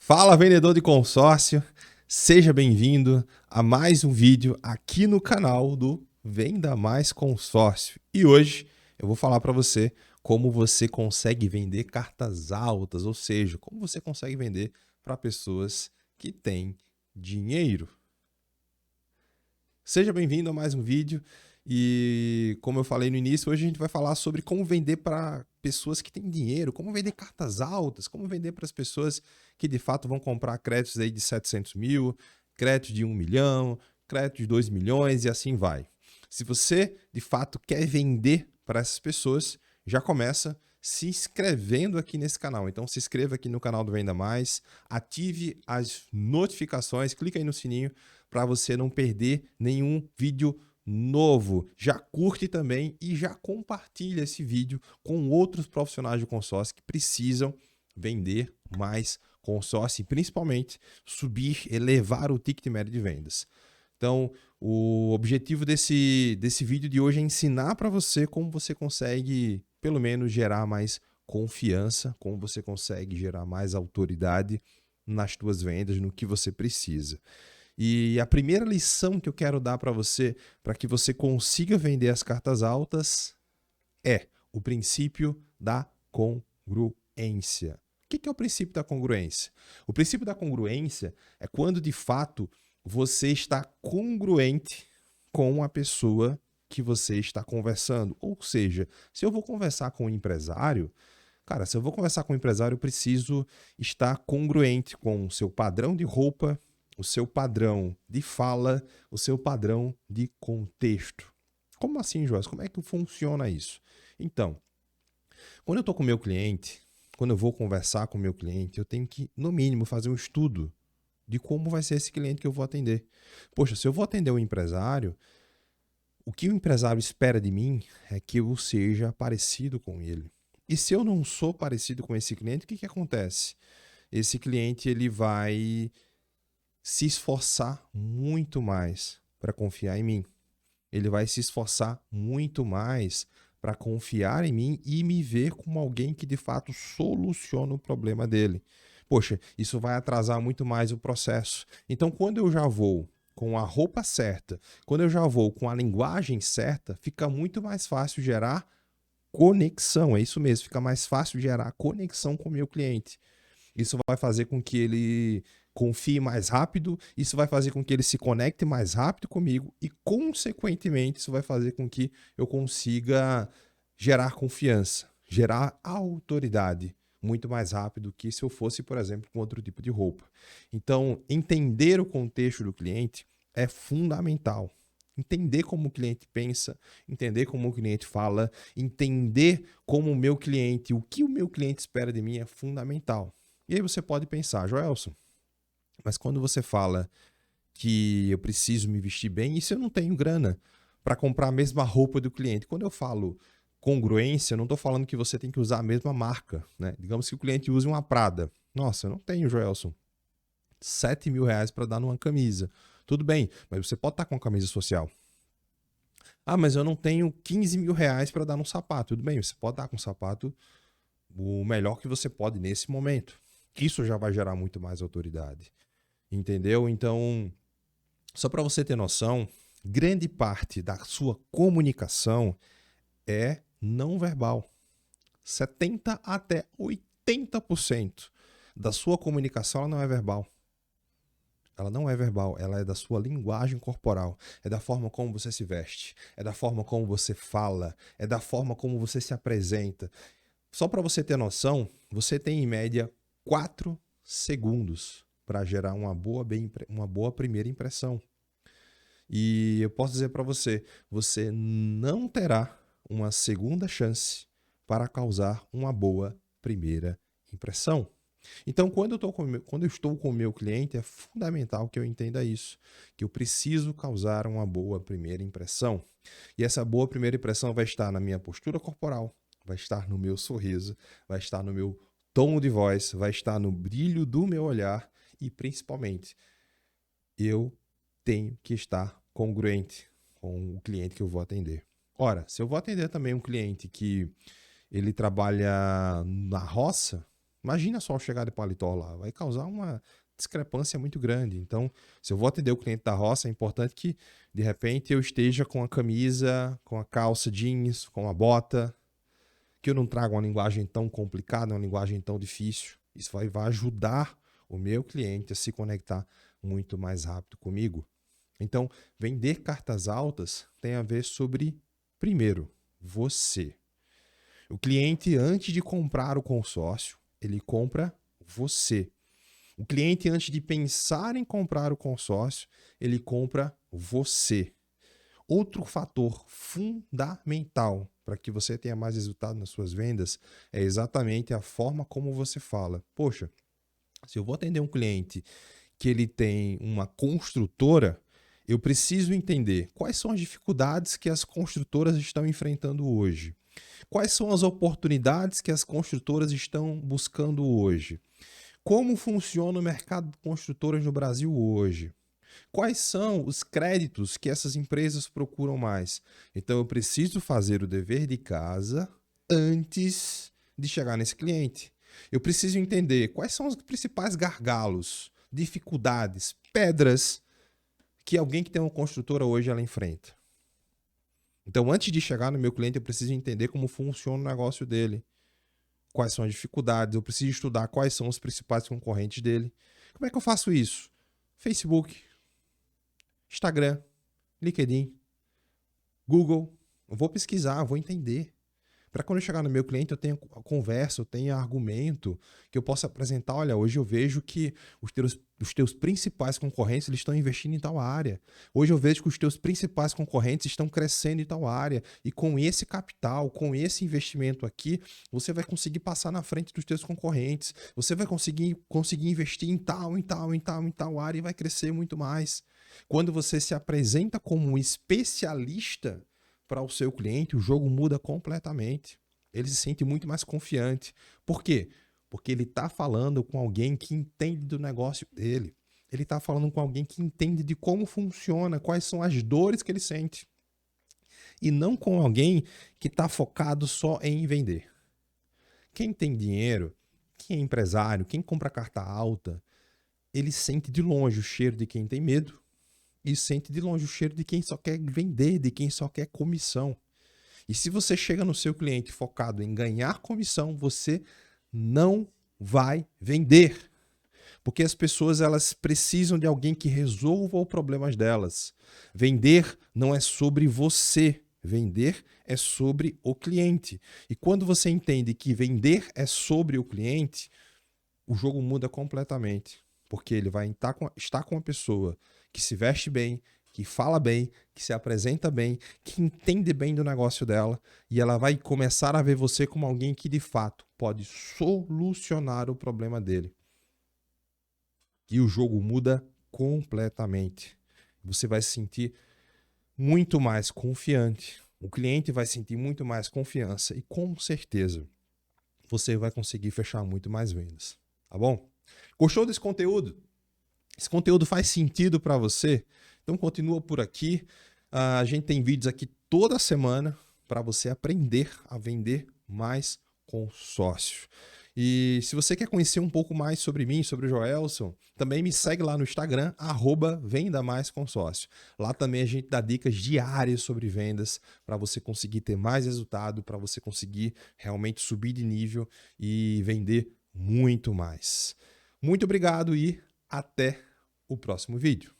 Fala, vendedor de consórcio, seja bem-vindo a mais um vídeo aqui no canal do Venda Mais Consórcio. E hoje eu vou falar para você como você consegue vender cartas altas, ou seja, como você consegue vender para pessoas que têm dinheiro. Seja bem-vindo a mais um vídeo e, como eu falei no início, hoje a gente vai falar sobre como vender para pessoas que têm dinheiro, como vender cartas altas, como vender para as pessoas que de fato vão comprar créditos aí de 700 mil, créditos de 1 milhão, créditos de 2 milhões e assim vai. Se você de fato quer vender para essas pessoas, já começa se inscrevendo aqui nesse canal. Então se inscreva aqui no canal do Venda Mais, ative as notificações, clica aí no sininho para você não perder nenhum vídeo novo. Já curte também e já compartilha esse vídeo com outros profissionais de consórcio que precisam vender mais consórcio e principalmente subir, elevar o ticket médio de vendas. Então, o objetivo desse vídeo de hoje é ensinar para você como você consegue, pelo menos, gerar mais confiança, como você consegue gerar mais autoridade nas suas vendas, no que você precisa. E a primeira lição que eu quero dar para você, para que você consiga vender as cartas altas, é o princípio da congruência. O que é o princípio da congruência? O princípio da congruência é quando, de fato, você está congruente com a pessoa que você está conversando. Ou seja, se eu vou conversar com um empresário, cara, se eu vou conversar com um empresário, eu preciso estar congruente com o seu padrão de roupa, o seu padrão de fala, o seu padrão de contexto. Como assim, Joás? Como é que funciona isso? Então, quando eu estou com o meu cliente, quando eu vou conversar com o meu cliente, eu tenho que, no mínimo, fazer um estudo de como vai ser esse cliente que eu vou atender. Poxa, se eu vou atender um empresário, o que o empresário espera de mim é que eu seja parecido com ele. E se eu não sou parecido com esse cliente, o que acontece? Esse cliente ele vai se esforçar muito mais para confiar em mim. Ele vai se esforçar muito mais para confiar em mim e me ver como alguém que de fato soluciona o problema dele. Poxa, isso vai atrasar muito mais o processo. Então, quando eu já vou com a roupa certa, quando eu já vou com a linguagem certa, fica muito mais fácil gerar conexão. É isso mesmo, fica mais fácil gerar conexão com o meu cliente. Isso vai fazer com que ele confie mais rápido, isso vai fazer com que ele se conecte mais rápido comigo e, consequentemente, isso vai fazer com que eu consiga gerar confiança, gerar autoridade muito mais rápido que se eu fosse, por exemplo, com outro tipo de roupa. Então, entender o contexto do cliente é fundamental. Entender como o cliente pensa, entender como o cliente fala, entender como o meu cliente, o que o meu cliente espera de mim é fundamental. E aí você pode pensar, Joelson, mas quando você fala que eu preciso me vestir bem, e se eu não tenho grana para comprar a mesma roupa do cliente? Quando eu falo congruência, eu não estou falando que você tem que usar a mesma marca, né? Digamos que o cliente use uma Prada. Nossa, eu não tenho, Joelson, 7 mil reais para dar numa camisa. Tudo bem, mas você pode estar com uma camisa social. Ah, mas eu não tenho 15 mil reais para dar num sapato. Tudo bem, você pode dar com um sapato o melhor que você pode nesse momento. Isso já vai gerar muito mais autoridade. Entendeu? Então, só para você ter noção, grande parte da sua comunicação é não verbal. 70 até 80% da sua comunicação ela não é verbal. Ela não é verbal, ela é da sua linguagem corporal, é da forma como você se veste, é da forma como você fala, é da forma como você se apresenta. Só para você ter noção, você tem em média 4 segundos para gerar uma boa primeira impressão. E eu posso dizer para você, você não terá uma segunda chance para causar uma boa primeira impressão. Então, quando eu estou com o meu cliente, é fundamental que eu entenda isso, que eu preciso causar uma boa primeira impressão. E essa boa primeira impressão vai estar na minha postura corporal, vai estar no meu sorriso, vai estar no meu tom de voz, vai estar no brilho do meu olhar e, principalmente, eu tenho que estar congruente com o cliente que eu vou atender. Ora, se eu vou atender também um cliente que ele trabalha na roça, Imagina só eu chegar de paletó lá, vai causar uma discrepância muito grande. Então, se eu vou atender o cliente da roça, é importante que, de repente, eu esteja com a camisa, com a calça jeans, com a bota, que eu não traga uma linguagem tão complicada, uma linguagem tão difícil. Isso vai ajudar o meu cliente a se conectar muito mais rápido comigo. Então, vender cartas altas tem a ver sobre, primeiro, você. O cliente, antes de comprar o consórcio, ele compra você. O cliente, antes de pensar em comprar o consórcio, ele compra você. Outro fator fundamental para que você tenha mais resultado nas suas vendas é exatamente a forma como você fala. Poxa, se eu vou atender um cliente que ele tem uma construtora, eu preciso entender quais são as dificuldades que as construtoras estão enfrentando hoje. Quais são as oportunidades que as construtoras estão buscando hoje? Como funciona o mercado de construtoras no Brasil hoje? Quais são os créditos que essas empresas procuram mais? Então eu preciso fazer o dever de casa antes de chegar nesse cliente. Eu preciso entender quais são os principais gargalos, dificuldades, pedras que alguém que tem uma construtora hoje ela enfrenta. Então, antes de chegar no meu cliente, eu preciso entender como funciona o negócio dele. Quais são as dificuldades, eu preciso estudar quais são os principais concorrentes dele. Como é que eu faço isso? Facebook, Instagram, LinkedIn, Google. Eu vou pesquisar, eu vou entender. Para quando eu chegar no meu cliente, eu tenha conversa, eu tenha argumento, que eu possa apresentar, olha, hoje eu vejo que os teus principais concorrentes eles estão investindo em tal área. Hoje eu vejo que os teus principais concorrentes estão crescendo em tal área. E com esse capital, com esse investimento aqui, você vai conseguir passar na frente dos teus concorrentes. Você vai conseguir investir em tal área e vai crescer muito mais. Quando você se apresenta como um especialista para o seu cliente, o jogo muda completamente. Ele se sente muito mais confiante. Por quê? Porque ele está falando com alguém que entende do negócio dele. Ele está falando com alguém que entende de como funciona, quais são as dores que ele sente. E não com alguém que está focado só em vender. Quem tem dinheiro, quem é empresário, quem compra carta alta, ele sente de longe o cheiro de quem tem medo e sente de longe o cheiro de quem só quer vender, de quem só quer comissão. E se você chega no seu cliente focado em ganhar comissão, você não vai vender. Porque as pessoas elas precisam de alguém que resolva os problemas delas. Vender não é sobre você. Vender é sobre o cliente. E quando você entende que vender é sobre o cliente, o jogo muda completamente. Porque ele vai estar com uma pessoa que se veste bem, que fala bem, que se apresenta bem, que entende bem do negócio dela, e ela vai começar a ver você como alguém que de fato pode solucionar o problema dele. E o jogo muda completamente. Você vai se sentir muito mais confiante. O cliente vai sentir muito mais confiança e com certeza você vai conseguir fechar muito mais vendas. Tá bom? Gostou desse conteúdo? Esse conteúdo faz sentido para você? Então continua por aqui. A gente tem vídeos aqui toda semana para você aprender a vender mais consórcio. E se você quer conhecer um pouco mais sobre mim, sobre o Joelson, também me segue lá no Instagram, @vendamaisconsórcio. Lá também a gente dá dicas diárias sobre vendas para você conseguir ter mais resultado, para você conseguir realmente subir de nível e vender muito mais. Muito obrigado e até o próximo vídeo.